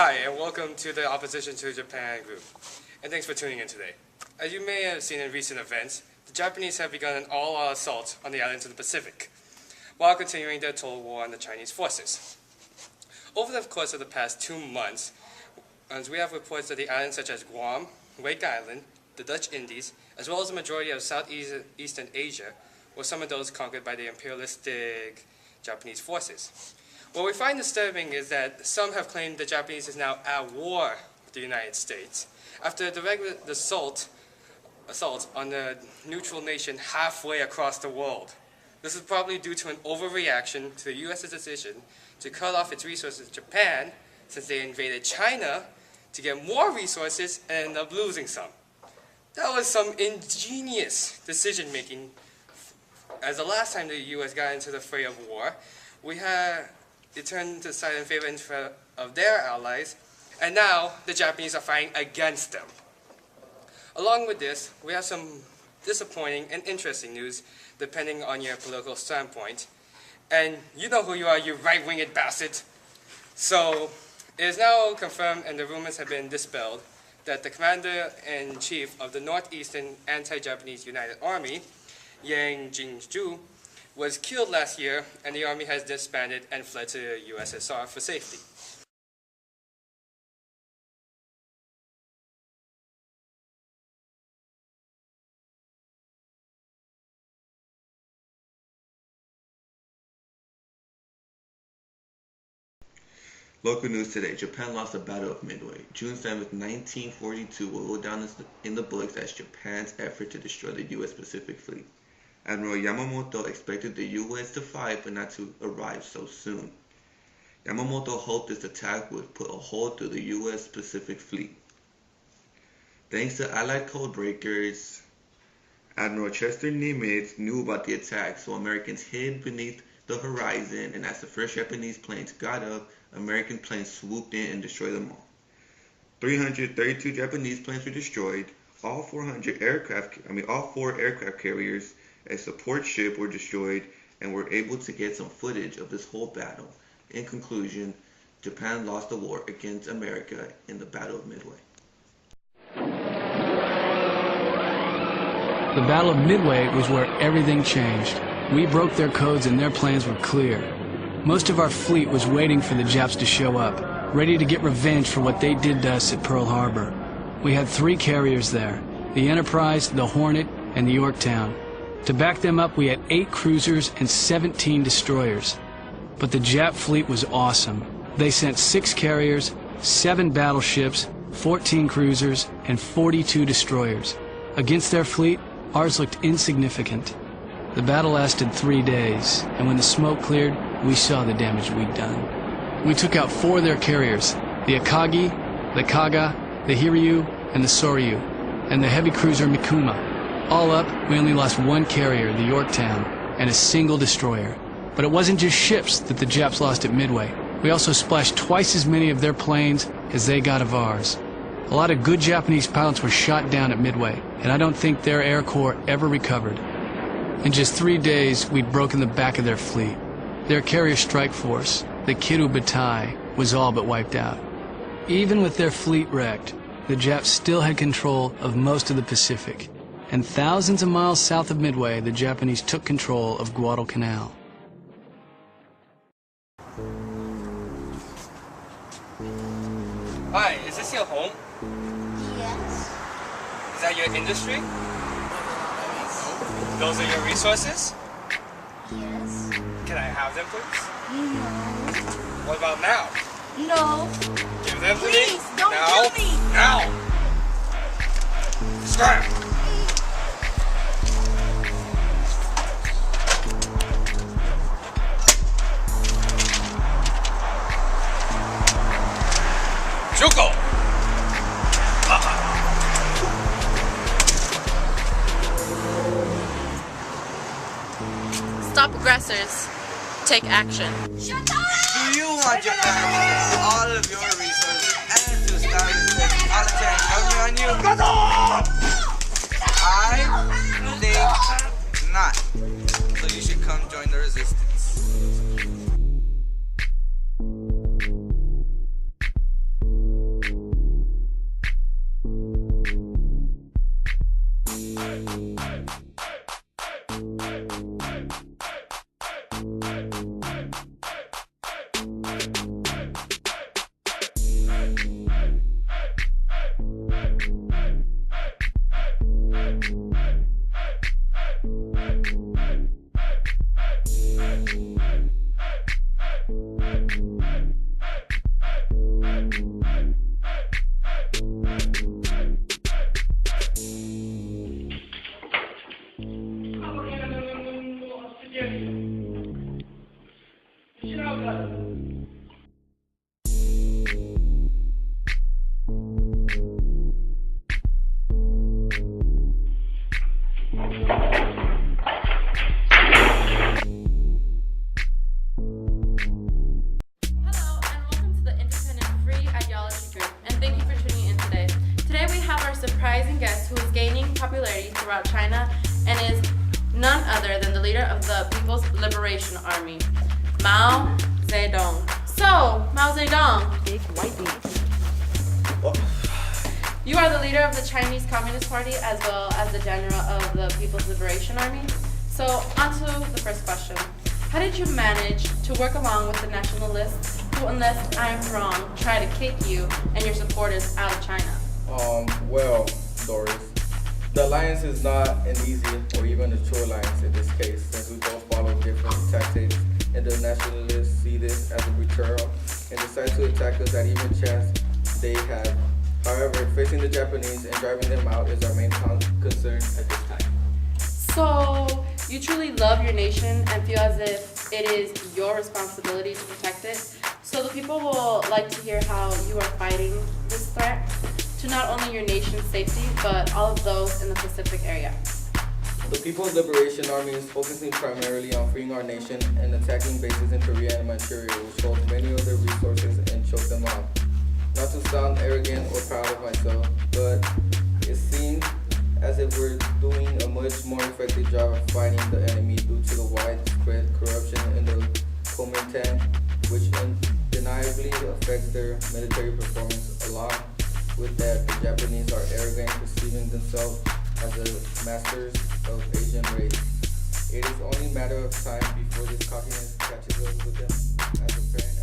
Hi, and welcome to the Opposition to Japan group, and thanks for tuning in today. As you may have seen in recent events, the Japanese have begun an all-out assault on the islands of the Pacific, while continuing their total war on the Chinese forces. Over the course of the past 2 months, we have reports that the islands such as Guam, Wake Island, the Dutch Indies, as well as the majority of Southeastern Asia, were some of those conquered by the imperialistic Japanese forces. What we find disturbing is that some have claimed the Japanese is now at war with the United States after the direct assault on the neutral nation halfway across the world. This is probably due to an overreaction to the U.S.'s decision to cut off its resources to Japan since they invaded China to get more resources and end up losing some. That was some ingenious decision-making, as the last time the U.S. got into the fray of war, it turned to side in favor of their allies, and now the Japanese are fighting against them. Along with this, we have some disappointing and interesting news, depending on your political standpoint. And you know who you are, you right-winged bastard. So, it is now confirmed, and the rumors have been dispelled, that the commander-in-chief of the Northeastern Anti-Japanese United Army, Yang Jing-ju, was killed last year, and the army has disbanded and fled to the USSR for safety. Local news today. Japan lost the Battle of Midway. June 7, 1942 will go down in the books as Japan's effort to destroy the U.S. Pacific Fleet. Admiral Yamamoto expected the U.S. to fight but not to arrive so soon. Yamamoto hoped this attack would put a hole through the U.S. Pacific Fleet. Thanks to Allied codebreakers, Admiral Chester Nimitz knew about the attack, so Americans hid beneath the horizon, and as the first Japanese planes got up, American planes swooped in and destroyed them all. 332 Japanese planes were destroyed. All four aircraft carriers, a support ship were destroyed, and were able to get some footage of this whole battle. In conclusion, Japan lost the war against America in the Battle of Midway. The Battle of Midway was where everything changed. We broke their codes and their plans were clear. Most of our fleet was waiting for the Japs to show up, ready to get revenge for what they did to us at Pearl Harbor. We had 3 carriers there, the Enterprise, the Hornet, and the Yorktown. To back them up, we had 8 cruisers and 17 destroyers. But the Jap fleet was awesome. They sent 6 carriers, 7 battleships, 14 cruisers, and 42 destroyers. Against their fleet, ours looked insignificant. The battle lasted 3 days, and when the smoke cleared, we saw the damage we'd done. We took out 4 of their carriers, the Akagi, the Kaga, the Hiryu, and the Soryu, and the heavy cruiser Mikuma. All up, we only lost 1 carrier, the Yorktown, and a single destroyer. But it wasn't just ships that the Japs lost at Midway. We also splashed twice as many of their planes as they got of ours. A lot of good Japanese pilots were shot down at Midway, and I don't think their Air Corps ever recovered. In just 3 days, we'd broken the back of their fleet. Their carrier strike force, the Kirubatai, was all but wiped out. Even with their fleet wrecked, the Japs still had control of most of the Pacific. And thousands of miles south of Midway, the Japanese took control of Guadalcanal. Hi, is this your home? Yes. Is that your industry? Those are your resources? Yes. Can I have them, please? No. What about now? No. Give them to me? Please, don't now. kill me. Now! Scram! Juko! Stop aggressors. Take action. Shut up! Do you want Japan to get all of your resources and to start all the time on you? I think not. So you should come join the resistance. other than the leader of the People's Liberation Army, Mao Zedong. So, Mao Zedong, Big white beat. you are the leader of the Chinese Communist Party as well as the general of the People's Liberation Army. So, on to the first question. How did you manage to work along with the nationalists who, unless I'm wrong, try to kick you and your supporters out of China? Well, Doris, the alliance is not an easy or even a true alliance in this case, since we both follow different tactics, and the nationalists see this as a betrayal and decide to attack us at even chance they have. However, facing the Japanese and driving them out is our main concern at this time. So, you truly love your nation and feel as if it is your responsibility to protect it. So the people will like to hear how you are fighting this threat to not only your nation's safety, but all of those in the Pacific area. The People's Liberation Army is focusing primarily on freeing our nation and attacking bases in Korea and Manchuria, which hold many of their resources and choke them out. Not to sound arrogant or proud of myself, but it seems as if we're doing a much more effective job of fighting the enemy due to the widespread corruption in the Kuomintang, which undeniably affects their military performance. Along with that, the Japanese are arrogant, perceiving themselves as the masters of Asian race. It is only a matter of time before this cockiness catches up with them as a parent.